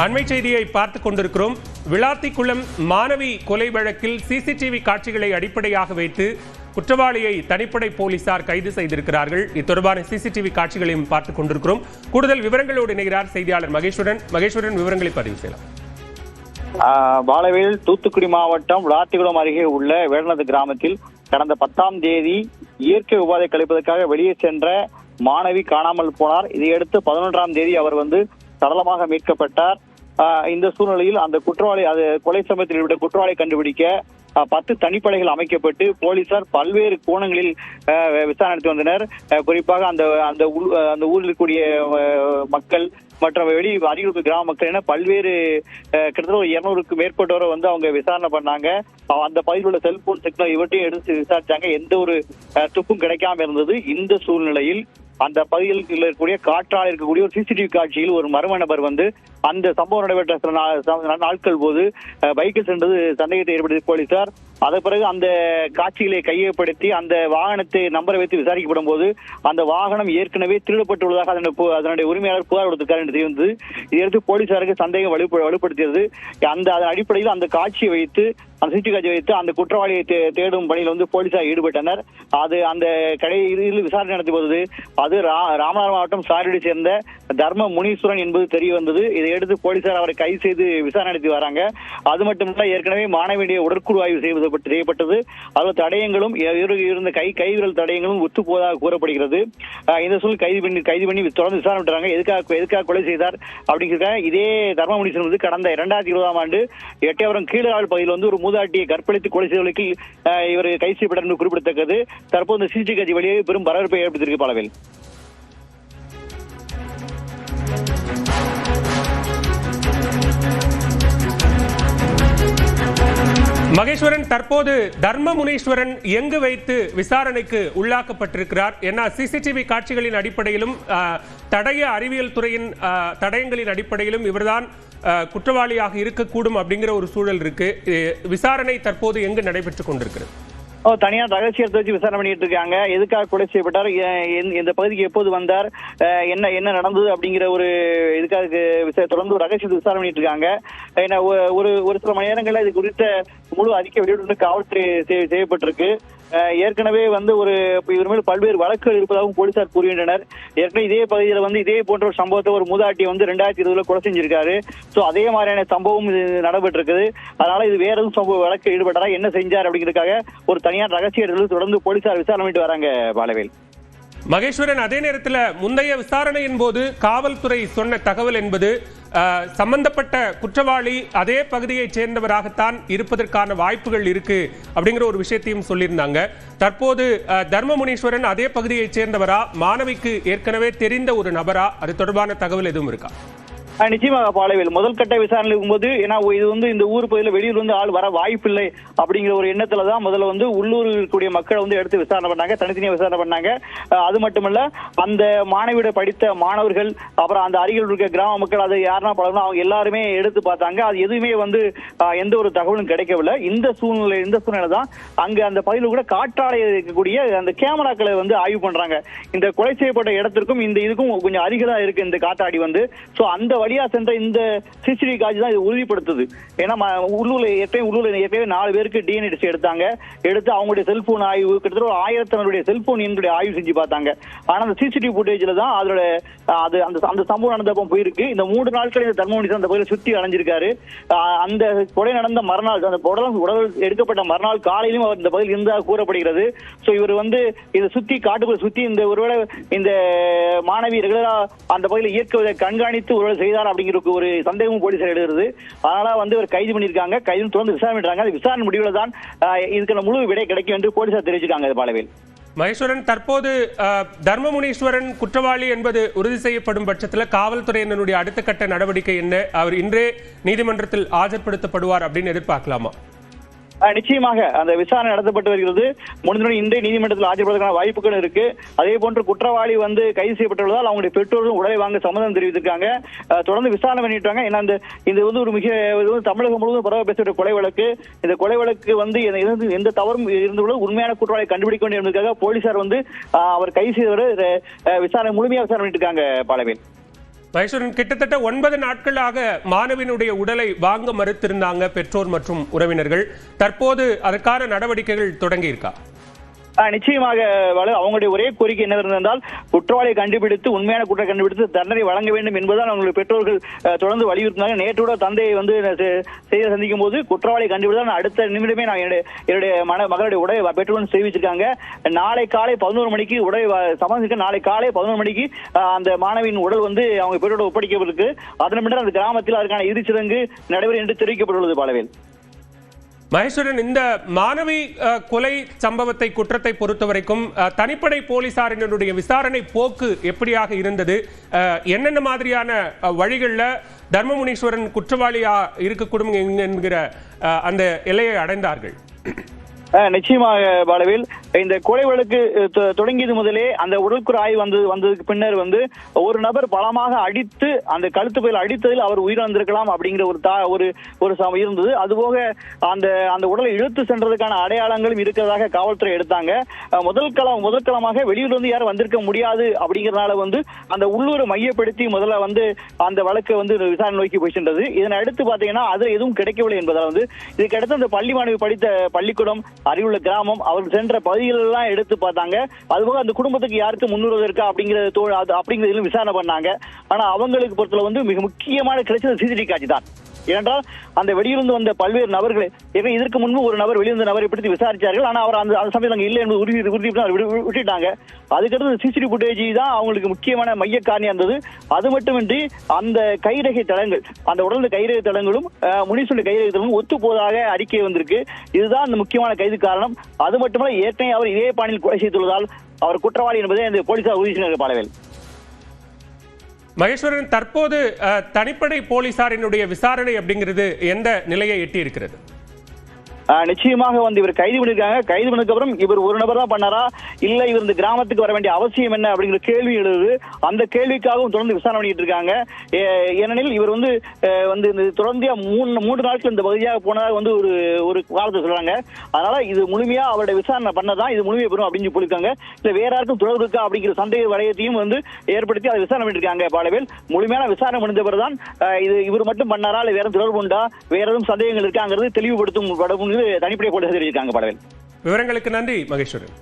அண்மை செய்தியை பார்த்துக் கொண்டிருக்கிறோம். விளாத்திக்குளம் மாணவி கொலை வழக்கில் சிசிடிவி காட்சிகளை அடிப்படையாக வைத்து குற்றவாளியை தனிப்படை போலீசார் கைது செய்திருக்கிறார்கள். இது தொடர்பான சிசிடிவி காட்சிகளையும் பார்த்துக் கொண்டிருக்கிறோம். கூடுதல் விவரங்களோடு இணைகிறார் செய்தியாளர் மகேஸ்வரன். விவரங்களை பதிவு செய்யலாம். பாலவேல் தூத்துக்குடி மாவட்டம் விளாத்திக்குளம் அருகே உள்ள வேடநது கிராமத்தில் கடந்த 10ஆம் தேதி இயற்கை உபாதை கழிப்பதற்காக வெளியே சென்ற மாணவி காணாமல் போனார். இதையடுத்து 11ஆம் தேதி அவர் சடலமாக மீட்கப்பட்டார். இந்த சூழ்நிலையில் அந்த குற்றவாளி கொலை சம்பவத்தில் ஈடுபட்ட குற்றவாளியை கண்டுபிடிக்க 10 தனிப்படைகள் அமைக்கப்பட்டு போலீசார் பல்வேறு கோணங்களில் விசாரணை நடத்தி வந்தனர். குறிப்பாக அந்த ஊரில் இருக்கக்கூடிய மக்கள் மற்றும் அருகில் கிராம மக்கள் என பல்வேறு கிட்டத்தட்ட 200க்கும் மேற்பட்டவரை அவங்க விசாரணை பண்ணாங்க. அந்த பகுதியில் உள்ள செல்போன் சிக்னல் இவற்றையும் எடுத்து விசாரிச்சாங்க. எந்த ஒரு துப்பும் கிடைக்காம இருந்தது. இந்த சூழ்நிலையில் அந்த பகுதியில் இருக்கக்கூடிய காற்றால் இருக்கக்கூடிய ஒரு சிசிடிவி காட்சியில் ஒரு மர்ம நபர் அந்த சம்பவம் நடைபெற்ற சில நாட்கள் போது பைக்கில் சென்றது சந்தேகத்தை ஏற்படுத்திய போலீசார் அதன் பிறகு அந்த காட்சிகளை கையகப்படுத்தி அந்த வாகனத்தை நம்பரை வைத்து விசாரிக்கப்படும் போது அந்த வாகனம் ஏற்கனவே திருடப்பட்டுள்ளதாக அதனுடைய உரிமையாளர் புகார் கொடுத்திருக்கார் என்று தெரிந்தது. இதையடுத்து போலீசாருக்கு சந்தேகம் வலுப்படுத்தியது. அதன் அடிப்படையில் அந்த காட்சியை வைத்து அந்த சிசிடிவி காட்சியை வைத்து அந்த குற்றவாளியை தேடும் பணியில் போலீசார் ஈடுபட்டனர். அந்த கடையில் விசாரணை நடத்திய போது அது ராமநாதபுரம் மாவட்டம் சாரியை சேர்ந்த தர்ம முனீஸ்வரன் என்பது தெரிய வந்தது. இதையடுத்து போலீசார் அவரை கைது செய்து விசாரணை நடத்தி வராங்க. அது மட்டுமல்ல, ஏற்கனவே மாணவியுடைய உடற்குழு ஆய்வு செய்யப்பட்டது. அதில் தடயங்களும் இருந்த கைவிரல் தடயங்களும் ஒத்து போவதாக கூறப்படுகிறது. இந்த சூழல் கைது பண்ணி தொடர்ந்து விசாரணை விட்டுறாங்க. எதுக்காக கொலை செய்தார் அப்படிங்கிற இதே தர்ம முனீஸ்வரன் கடந்த 2020ஆம் ஆண்டு எட்டயபுரம் கீழாள் பகுதியில் ஒரு மூதாட்டியை கற்பழித்து கொலை செய்வதற்கு இவர் கைது செய்யப்பட்டார் என்று குறிப்பிடத்தக்கது. தற்போது இந்த சிசிடிவி காட்சி வெளியே பெரும் பரபரப்பை ஏற்படுத்தியிருக்கு. பாலவேல், மகேஸ்வரன், தற்போது தர்ம முனீஸ்வரன் எங்கு வைத்து விசாரணைக்கு உள்ளாக்கப்பட்டிருக்கிறார்? ஏன்னா சிசிடிவி காட்சிகளின் அடிப்படையிலும் தடய அறிவியல் துறையின் தடயங்களின் அடிப்படையிலும் இவர்தான் குற்றவாளியாக இருக்கக்கூடும் அப்படிங்கிற ஒரு சூழல் இருக்கு. விசாரணை தற்போது எங்கு நடைபெற்றுக் கொண்டிருக்கிறது? தனியார் ரகசியத்தை வச்சு விசாரணை பண்ணிட்டு இருக்காங்க. எதுக்காக கொலை செய்யப்பட்டார், இந்த பகுதிக்கு எப்போது வந்தார், என்ன நடந்தது அப்படிங்கிற ஒரு இதுக்காக தொடர்ந்து ரகசியத்தை விசாரணை பண்ணிட்டு இருக்காங்க. ஒரு சில மணி நேரங்களில் இது குறித்த முழு அறிக்கை வெளியிட்டு காவல்துறை செய்யப்பட்டிருக்கு. ஏற்கனவே இவர் மேல் பல்வேறு வழக்குகள் இருப்பதாகவும் போலீசார் கூறுகின்றனர். ஏற்கனவே இதே பகுதியில் இதே போன்ற ஒரு சம்பவத்தை ஒரு மூதாட்டி 2020 கொலை செஞ்சிருக்காரு. சோ அதே மாதிரியான சம்பவம் நடைபெற்றிருக்குது. அதனால இது வேற எதுவும் சம்பவ வழக்கு ஈடுபட்டாரா, என்ன செஞ்சார் அப்படிங்கிறதுக்காக ஒரு தனியார் ரகசிய தொடர்ந்து போலீசார் விசாரணை பண்ணிட்டு வராங்க. பாலவேல், மகேஸ்வரன், அதே நேரத்தில் முந்தைய விசாரணையின் போது காவல்துறை சொன்ன தகவல் என்பது சம்பந்தப்பட்ட குற்றவாளி அதே பகுதியைச் சேர்ந்தவராகத்தான் இருப்பதற்கான வாய்ப்புகள் இருக்கு அப்படிங்கிற ஒரு விஷயத்தையும் சொல்லியிருந்தாங்க. தற்போது தர்ம முனீஸ்வரன் அதே பகுதியைச் சேர்ந்தவரா, மாணவிக்கு ஏற்கனவே தெரிந்த ஒரு நபரா, அது தொடர்பான தகவல் எதுவும் இருக்கா? நிச்சயமாக பாலவேல், முதல் கட்ட விசாரணை இருக்கும்போது ஏன்னா இது இந்த ஊர் பகுதியில் வெளியூர் ஆள் வர வாய்ப்பில்லை அப்படிங்கிற ஒரு எண்ணத்துல தான் முதல்ல உள்ளூர் இருக்கக்கூடிய மக்கள் எடுத்து விசாரணை பண்ணாங்க, தனித்தனியாக விசாரணை பண்ணாங்க. அது மட்டுமல்ல, அந்த மாணவியோட படித்த மாணவர்கள், அப்புறம் அந்த அருகில் இருக்க கிராம மக்கள், அது யாருன்னா பழகணும், அவங்க எல்லாருமே எடுத்து பார்த்தாங்க. அது எதுவுமே எந்த ஒரு தகவலும் கிடைக்கவில்லை. இந்த சூழ்நிலை தான் அங்க அந்த பகுதியில் கூட காற்றாலை இருக்கக்கூடிய அந்த கேமராக்களை ஆய்வு பண்றாங்க. இந்த கொலை செய்யப்பட்ட இடத்திற்கும் இந்த இதுக்கும் கொஞ்சம் அருகிலா இருக்கு இந்த காற்றாடி. சோ அந்த வழியா சென்ற இந்த சிசிடிவி காட்சி தான் இது உறுதிப்படுத்துது. ஏன்னா உள்ளூர்ல ஏற்கனவே 4 பேருக்கு டிஎன்ஏ டெஸ்ட் எடுத்து அவங்களுடைய செல்போன் ஆய்வு, கிட்டத்தட்ட 1000 செல்போன் எண்களுடைய ஆய்வு செஞ்சு பார்த்தாங்க. ஆனா அந்த சிசிடிவி ஃபுட்டேஜ்ல தான் அந்த சம்பவம் நடந்தப்போ போயிருக்கு. இந்த 3 நாட்கள் இந்த தர்மமுனீஸ்வரன் அந்த பகுதியில் சுத்தி அலைஞ்சிருக்காரு. அந்த கொலை நடந்த மறுநாள், அந்த உடல் எடுக்கப்பட்ட மறுநாள் காலையிலும் அவர் இந்த பகுதியில் இருந்ததாக கூறப்படுகிறது. சோ இவர் இதை சுத்தி காட்டுக்குள்ள சுத்தி ஒருவேளை இந்த மாணவி ரெகுலரா அந்த பகுதியில் இயற்கை கண்காணித்து ஒருவேளை செய்தார் அப்படிங்கிற ஒரு சந்தேகமும் போலீசார் எழுதுறது. அதனால இவர் கைது பண்ணிருக்காங்க. கைது தொடர்ந்து விசாரணை பண்றாங்க. விசாரணை முடிவுல தான் இதுக்கான முழு விடை கிடைக்கும் என்று போலீசார் தெரிவிச்சிருக்காங்க. பாலவேல், மகேஸ்வரன், தற்போது தர்ம முனீஸ்வரன் குற்றவாளி என்பது உறுதி செய்யப்படும் பட்சத்தில் காவல்துறையினருடைய அடுத்த கட்ட நடவடிக்கை என்ன? அவர் இன்றே நீதிமன்றத்தில் ஆஜர்படுத்தப்படுவார் அப்படின்னு எதிர்பார்க்கலாமா? நிச்சயமாக அந்த விசாரணை நடத்தப்பட்டு வருகிறது. முடிந்தவுடன் இன்றைய நீதிமன்றத்தில் ஆஜர்படுவதற்கான வாய்ப்புகள் இருக்கு. அதே போன்று குற்றவாளி கைது செய்யப்பட்டுள்ளதால் அவங்களுடைய பெற்றோரும் உடலை வாங்க சம்மதம் தெரிவித்திருக்காங்க. தொடர்ந்து விசாரணை பண்ணிட்டாங்க. ஏன்னா இது ஒரு மிக தமிழகம் முழுவதும் பரவ பேசப்பட்ட கொலை வழக்கு. இந்த கொலை வழக்கு எந்த தவறும் இருந்துள்ள உண்மையான குற்றவாளியை கண்டுபிடிக்க வேண்டும் என்பதற்காக போலீசார் அவர் கைது செய்தவரை விசாரணை முழுமையாக விசாரணை பண்ணிட்டு இருக்காங்க. பாலவேல், மகேஸ்வரன், கிட்டத்தட்ட 9 நாட்களாக மாணவியினுடைய உடலை வாங்க மறுத்திருந்தாங்க பெற்றோர் மற்றும் உறவினர்கள். தற்போது அதற்கான நடவடிக்கைகள் தொடங்கி இருக்கா? நிச்சயமாக அவங்களுடைய ஒரே கோரிக்கை என்னவென்றால் குற்றவாளியை கண்டுபிடித்து உண்மையான குற்றம் கண்டுபிடித்து தண்டனை வழங்க வேண்டும் என்பதுதான் அவங்களுடைய பெற்றோர்கள் தொடர்ந்து வலியுறுத்தினாங்க. நேற்றோட தந்தையை வந்து செய்தியை சந்திக்கும் போது குற்றவாளியை கண்டுபிடித்தால் அடுத்த நிமிடமே நான் என்னுடைய மகளுடைய உடை பெற்றோர் தெரிவிச்சிருக்காங்க. நாளை காலை 11 மணிக்கு உடை சமர்ப்பிக்க நாளை காலை 11 மணிக்கு அந்த மாணவியின் உடல் வந்து அவங்க பெற்றோட ஒப்படைக்கப்பட்டிருக்கு. அதன் பின்னர் அந்த கிராமத்தில் அதற்கான இறுதிச்சடங்கு நடைபெறும் என்று தெரிவிக்கப்பட்டுள்ளது. பாலவேல். மகேஸ்வரன், இந்த மாணவி கொலை சம்பவத்தை குற்றத்தை பொறுத்தவரைக்கும் தனிப்படை போலீசாரினுடைய விசாரணை போக்கு எப்படியாக இருந்தது? என்னென்ன மாதிரியான வழிகளில் தர்மமுனீஸ்வரன் குற்றவாளியா இருக்கக்கூடும் என்கிற அந்த எல்லையை அடைந்தார்கள்? நிச்சயமாக பாலவேல், இந்த கொலை வழக்கு தொடங்கியது முதலே அந்த உடற்கூறு ஆய்வு வந்ததுக்கு பின்னர் வந்து ஒரு நபர் பலமாக அடித்து அந்த கழுத்து பகுதியில் அடித்ததில் அவர் உயிரிழந்திருக்கலாம் அப்படிங்கிற ஒரு இருந்தது. அதுபோக அந்த உடலை இழுத்து சென்றதுக்கான அடையாளங்களும் இருக்கிறதாக காவல்துறை எடுத்தாங்க. முதற்களமாக வெளியூர்ல யாரும் வந்திருக்க முடியாது அப்படிங்கறதுனால வந்து அந்த உள்ளூரை மையப்படுத்தி முதல்ல வந்து அந்த வழக்கு வந்து விசாரணை நோக்கி போய் சென்றது. இதனை அடுத்து பாத்தீங்கன்னா அது எதுவும் கிடைக்கவில்லை என்பதால் வந்து இதுக்கடுத்து அந்த பள்ளி மாணவி படித்த பள்ளிக்கூடம், அருகிலுள்ள கிராமம், அவர்கள் சென்ற பகுதிகள் எல்லாம் எடுத்து பார்த்தாங்க. அதுபோக அந்த குடும்பத்துக்கு யாருக்கு முன்னுரிமை இருக்கா அப்படிங்கிறதுல விசாரணை பண்ணாங்க. ஆனா அவங்களுக்கு பொறுத்தல வந்து மிக முக்கியமான கிடைச்சது சிசிடிவி காட்சி தான். ஏனென்றால் அந்த வெளியிலிருந்து வந்த பல்வேறு நபர்களை இதற்கு முன்பு ஒரு நபர் வெளியிருந்த நபரை பிடித்து விசாரிச்சார்கள். ஆனா அவர் அந்த சமயத்தில் இல்லை என்பது உறுதி விட்டுட்டாங்க. அதுக்கடுத்து சிசிடிவி ஃபுட்டேஜ் தான் அவங்களுக்கு முக்கியமான மைய காரணியா இருந்தது. அது மட்டுமின்றி அந்த கைரேகை தளங்கள், அந்த உடல் கைரேகை தளங்களும் முனிசுடைய கைரேகை தளங்களும் ஒத்து போதாக அறிக்கை வந்திருக்கு. இதுதான் அந்த முக்கியமான கைது காரணம். அது மட்டுமல்ல, ஏற்கனவே அவர் இதே பாணியில் கொலை செய்துள்ளதால் அவர் குற்றவாளி என்பதை இந்த போலீசார் உறுதி செய்தார்கள். பாலவேல். மகேஸ்வரன், தற்போது தனிப்படை போலீசாரினுடைய விசாரணை அப்படிங்கிறது எந்த நிலையை எட்டி இருக்கிறது? நிச்சயமாக வந்து இவர் கைது பண்ணிருக்காங்க. கைது பண்ணதுக்கு அப்புறம் இவர் ஒரு நபர் தான் பண்ணாரா, இல்ல இவர் இந்த கிராமத்துக்கு வர வேண்டிய அவசியம் என்ன அப்படிங்கிற கேள்வி எழுது. அந்த கேள்விக்காகவும் தொடர்ந்து விசாரணை பண்ணிட்டு இருக்காங்க. ஏனெனில் இவர் வந்து தொடர்ந்து 3 நாட்கள் இந்த பகுதியாக போனதாக வந்து ஒரு காலத்தை சொல்றாங்க. அதனால இது முழுமையா அவருடைய விசாரணை பண்ணதான் இது முழுமையை பெறும் அப்படின்னு சொல்லியிருக்காங்க. இல்ல வேற யாருக்கும் தொடர்பு இருக்கா அப்படிங்கிற சந்தேக வளையத்தையும் வந்து ஏற்படுத்தி அதை விசாரணை பண்ணிட்டு இருக்காங்க. பாலவேல், முழுமையான விசாரணை முடிந்த பிறகுதான் இது இவர் மட்டும் பண்ணாரா, இல்ல வேற தொடர்பு உண்டா, வேற எதுவும் சந்தேகங்கள் இருக்காங்கிறது தெளிவுபடுத்தும் தனிப்படை போலீசார் தெரிவித்தாங்க. பாலவேல். விவரங்களுக்கு நன்றி மகேஸ்வரன்.